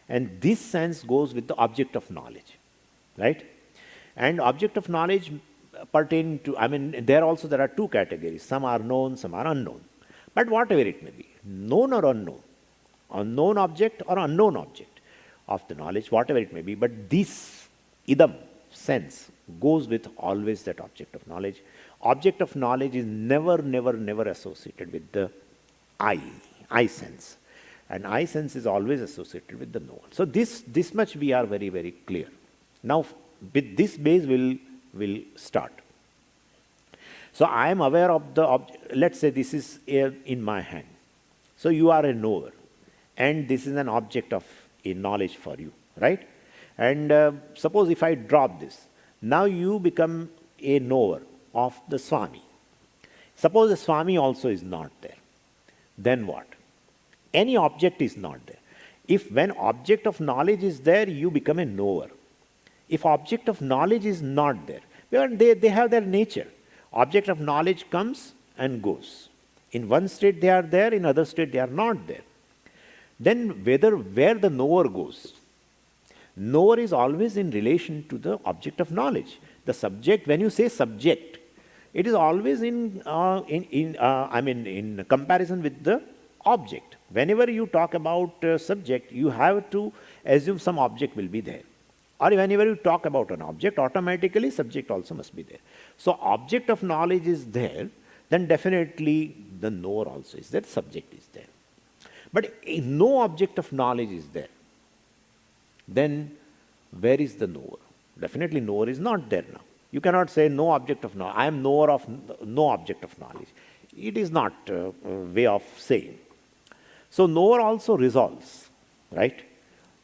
and this sense goes with the object of knowledge, right? And object of knowledge pertain to, there are two categories. Some are known, some are unknown. But whatever it may be, known or unknown object or unknown object of the knowledge, whatever it may be, but this idam, sense, goes with always that object of knowledge. Object of knowledge is never associated with the I sense. And I sense is always associated with the knower. So this much we are very, very clear. Now, with this base, we'll start. So I am aware of the object. Let's say this is in my hand. So you are a knower, and this is an object of a knowledge for you, right? And suppose if I drop this, now you become a knower of the Swami. Suppose the Swami also is not there. Then what? Any object is not there. If when object of knowledge is there, you become a knower. If object of knowledge is not there, they have their nature. Object of knowledge comes and goes. In one state they are there, in other state they are not there. Then where the knower goes, knower is always in relation to the object of knowledge. The subject, when you say subject, it is always in comparison with the object. Whenever you talk about subject, you have to assume some object will be there. Or whenever you talk about an object, automatically subject also must be there. So object of knowledge is there, then definitely the knower also is there, subject is there. But if no object of knowledge is there, then where is the knower? Definitely knower is not there now. You cannot say no object of knowledge. I am knower of no object of knowledge. It is not a way of saying. So knower also resolves, right?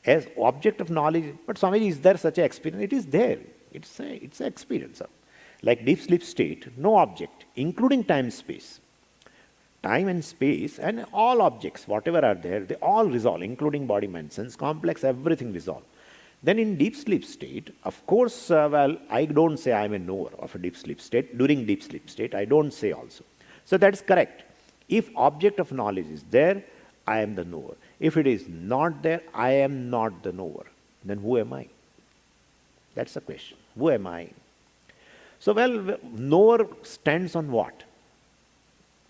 As object of knowledge, but Swamiji, is there such an experience? It is there. It's an experience. Like deep sleep state, no object, including time, space. Time and space and all objects, whatever are there, they all resolve, including body, mind, sense, complex, everything resolve. Then in deep sleep state, of course, I don't say I am a knower of a deep sleep state. During deep sleep state, I don't say also. So that is correct. If object of knowledge is there, I am the knower. If it is not there, I am not the knower. Then who am I? That's the question. Who am I? So, knower stands on what?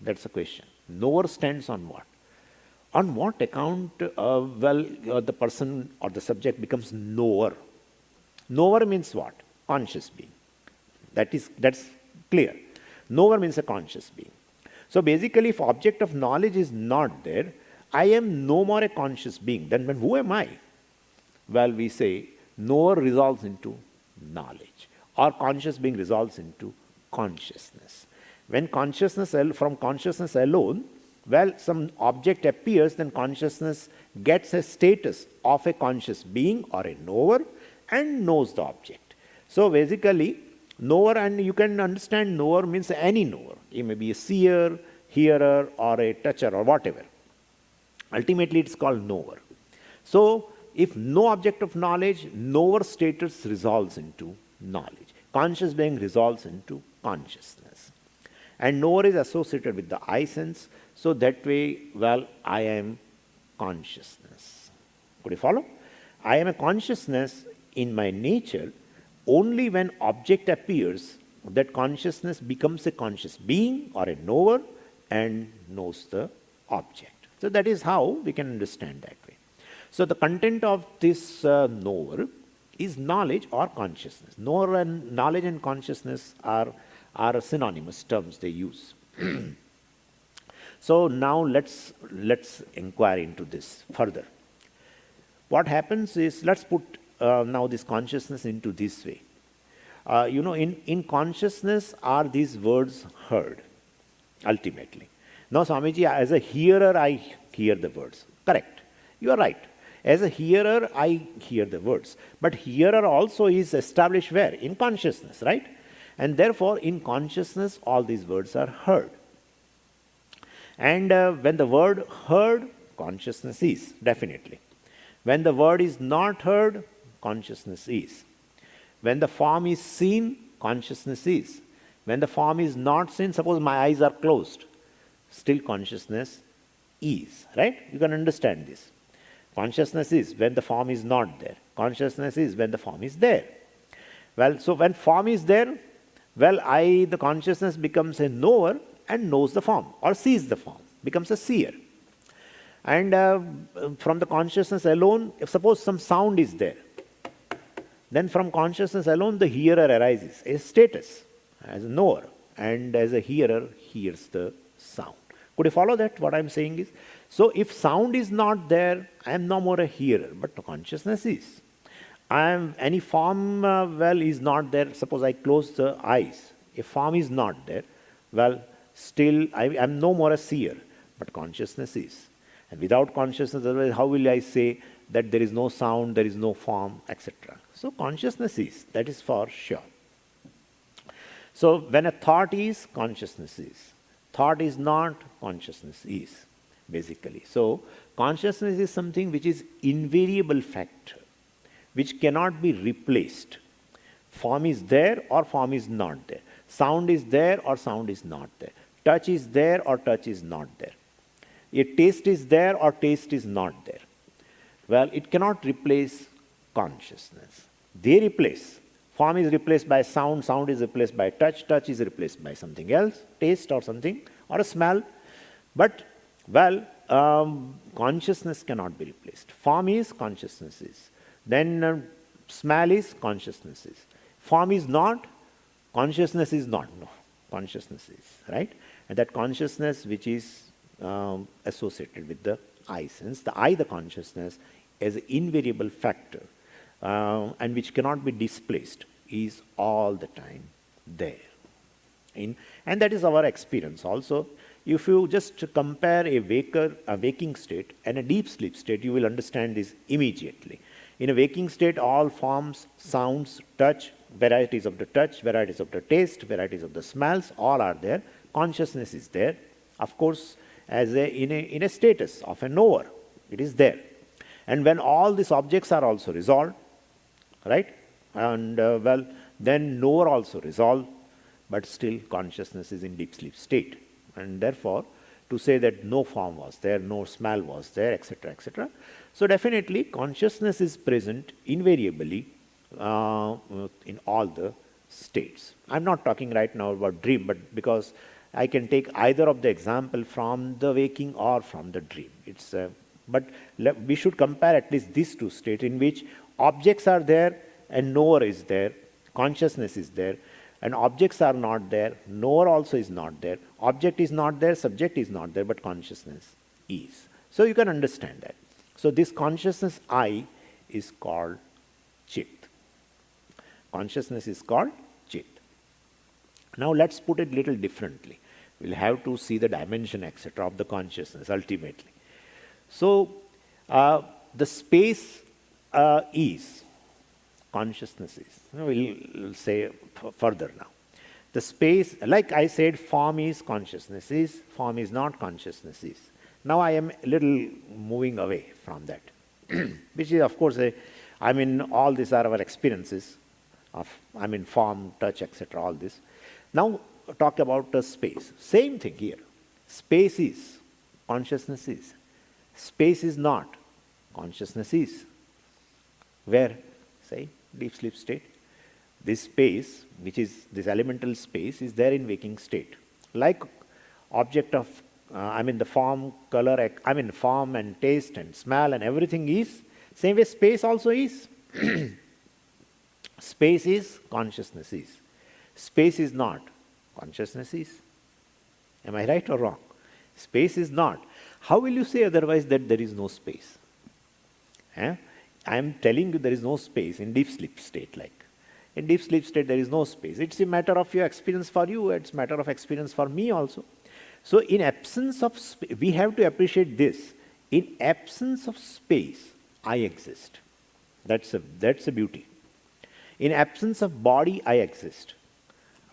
That's the question. Knower stands on what? On what account, the person or the subject becomes knower? Knower means what? Conscious being. That's clear. Knower means a conscious being. So basically, if object of knowledge is not there, I am no more a conscious being. Then who am I? Well, we say knower resolves into knowledge, or conscious being resolves into consciousness. When from consciousness alone, some object appears, then consciousness gets a status of a conscious being or a knower and knows the object. So basically, knower, and you can understand knower means any knower. He may be a seer, hearer, or a toucher, or whatever. Ultimately, it's called knower. So, if no object of knowledge, knower status resolves into knowledge. Conscious being resolves into consciousness. And knower is associated with the I sense. So that way, I am consciousness. Could you follow? I am a consciousness in my nature. Only when object appears, that consciousness becomes a conscious being or a knower and knows the object. So that is how we can understand that way. So the content of this knower is knowledge or consciousness. Knowledge and consciousness are synonymous terms they use. So now let's inquire into this further. What happens is, let's put now this consciousness into this way. In consciousness are these words heard, ultimately. Now, Swamiji, as a hearer, I hear the words. Correct. You are right. As a hearer, I hear the words. But hearer also is established where? In consciousness, right? And therefore, in consciousness, all these words are heard. And when the word heard, consciousness is, definitely. When the word is not heard, consciousness is. When the form is seen, consciousness is. When the form is not seen, suppose my eyes are closed, still consciousness is, right? You can understand this. Consciousness is when the form is not there. Consciousness is when the form is there. Well, so when form is there, well, the consciousness becomes a knower and knows the form, or sees the form, becomes a seer. And from the consciousness alone, if suppose some sound is there, then from consciousness alone the hearer arises, a status, as a knower, and as a hearer hears the sound. Could you follow that? What I am saying is, so if sound is not there, I am no more a hearer, but the consciousness is. Any form, is not there. Suppose I close the eyes. If form is not there, well, still I am no more a seer, but consciousness is. And without consciousness, otherwise, how will I say that there is no sound, there is no form, etc.? So consciousness is, that is for sure. So when a thought is, consciousness is. Thought is not, consciousness is, basically. So consciousness is something which is invariable factor, which cannot be replaced. Form is there or form is not there. Sound is there or sound is not there. Touch is there or touch is not there. A taste is there or taste is not there. Well, it cannot replace consciousness. They replace. Form is replaced by sound, sound is replaced by touch, touch is replaced by something else, taste or something, or a smell. But, consciousness cannot be replaced. Form is, consciousness is. Then smell is, consciousness is. Form is not, consciousness is not. No, consciousness is, right? And that consciousness which is associated with the I sense, the consciousness, as an invariable factor, and which cannot be displaced, is all the time there. And that is our experience also. If you just compare a waking state and a deep sleep state, you will understand this immediately. In a waking state, all forms, sounds, touch, varieties of the touch, varieties of the taste, varieties of the smells, all are there. Consciousness is there. Of course, in a status of a knower, it is there. And when all these objects are also resolved, right? And then knower also resolved, but still consciousness is in deep sleep state. And therefore, to say that no form was there, no smell was there, etc., etc. So definitely consciousness is present invariably in all the states. I'm not talking right now about dream, but because I can take either of the example from the waking or from the dream. But we should compare at least these two states in which objects are there and knower is there, consciousness is there, and objects are not there, knower also is not there, object is not there, subject is not there, but consciousness is. So you can understand that. So this consciousness I is called Chit. Consciousness is called Chit. Now let's put it a little differently. We'll have to see the dimension, etc., of the consciousness ultimately. So the space is, consciousness is. We'll say further now. The space, like I said, form is, consciousness is, form is not, consciousness is. Now I am a little moving away from that, which is of course, all these are our experiences of, form, touch, etc., all this. Now talk about the space. Same thing here. Space is, consciousness is. Space is not, consciousness is. Where? Say, deep sleep state. This space, which is this elemental space, is there in waking state. Like object of, the form, color, form and taste and smell and everything is. Same way space also is. Space is, consciousness is. Space is not, consciousness is. Am I right or wrong? Space is not. How will you say otherwise that there is no space? I am telling you there is no space in deep sleep state. Like in deep sleep state there is no space. It's a matter of your experience for you, it's a matter of experience for me also. So in absence of space, we have to appreciate this. In absence of space, I exist. That's a beauty. In absence of body, I exist.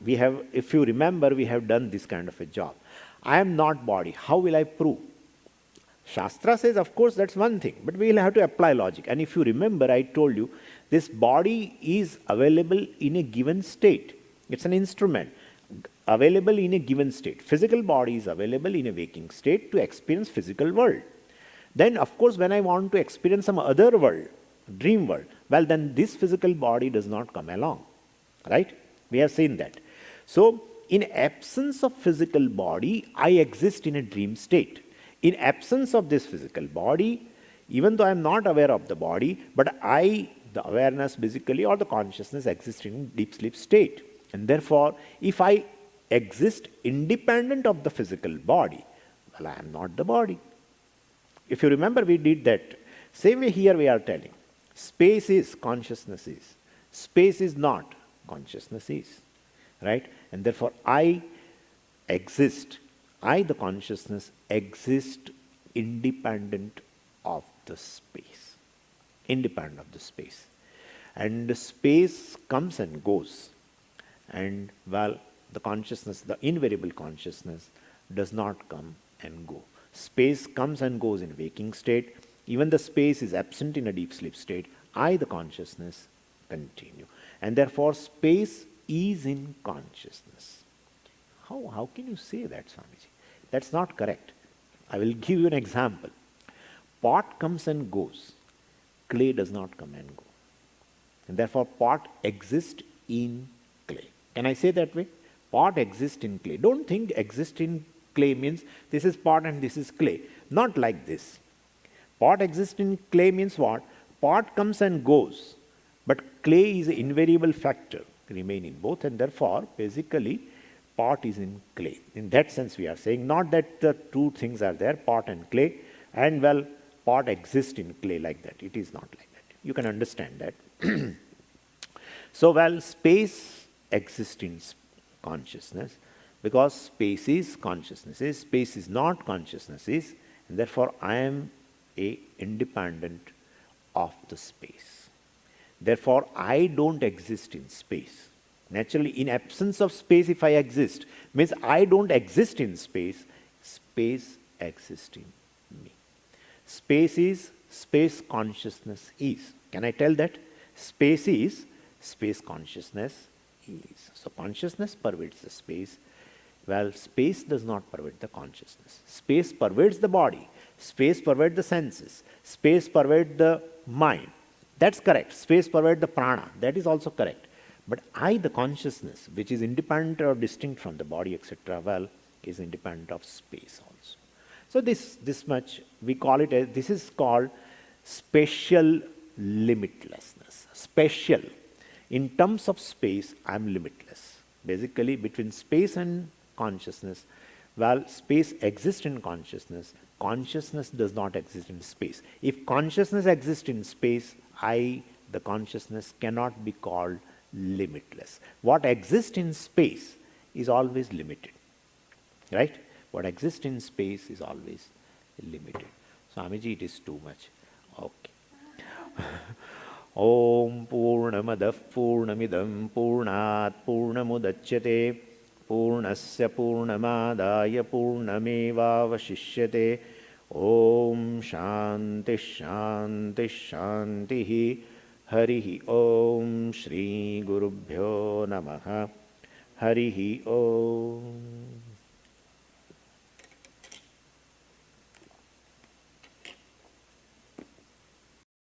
We have, if you remember, we have done this kind of a job. I am not body. How will I prove? Shastra says, of course, that's one thing, but we will have to apply logic. And if you remember, I told you, this body is available in a given state. It's an instrument available in a given state. Physical body is available in a waking state to experience physical world. Then, of course, when I want to experience some other world, dream world, well, then this physical body does not come along. Right? We have seen that. So, in absence of physical body, I exist in a dream state. In absence of this physical body, even though I am not aware of the body, but the awareness basically or the consciousness exists in deep sleep state. And therefore, if I exist independent of the physical body, well, I am not the body. If you remember, we did that. Same way here we are telling. Space is, consciousness is. Space is not, consciousness is. Right? And therefore, I exist. I, the consciousness, exist independent of the space. Independent of the space. And the space comes and goes. And, well, the consciousness, the invariable consciousness, does not come and go. Space comes and goes in waking state. Even the space is absent in a deep sleep state. I, the consciousness, continue. And therefore, space is in consciousness. How can you say that, Swamiji? That's not correct. I will give you an example. Pot comes and goes. Clay does not come and go. And therefore, pot exists in clay. Can I say that way? Pot exists in clay. Don't think exist in clay means this is pot and this is clay. Not like this. Pot exists in clay means what? Pot comes and goes. But clay is an invariable factor, remain in both, and therefore, basically, pot is in clay. In that sense, we are saying not that the two things are there, pot and clay, and well, pot exists in clay like that. It is not like that. You can understand that. So, well, space exists in consciousness because space is consciousness is, space is not consciousness is, and therefore I am independent of the space. Therefore, I don't exist in space. Naturally, in absence of space, if I exist, means I don't exist in space, space exists in me. Space is, space consciousness is. Can I tell that? Space is, space consciousness is. So consciousness pervades the space. Well, space does not pervade the consciousness. Space pervades the body. Space pervades the senses. Space pervades the mind. That's correct. Space pervades the prana. That is also correct. But I, the consciousness, which is independent or distinct from the body, etc., well, is independent of space also. So this much, we call it as, this is called spatial limitlessness. Spatial. In terms of space, I am limitless. Basically, between space and consciousness, well, space exists in consciousness. Consciousness does not exist in space. If consciousness exists in space, I, the consciousness, cannot be called limitless. What exists in space is always limited. Right? What exists in space is always limited. Swamiji, it is too much. Okay. Om Purnamadah Purnamidam Purnat Purnamudachyate Purnasya Purnamadaya Purnamevavashishyate. Om Shanti Shanti Shanti. Harihi Om Shri Gurubhyo Namaha. Harihi Om.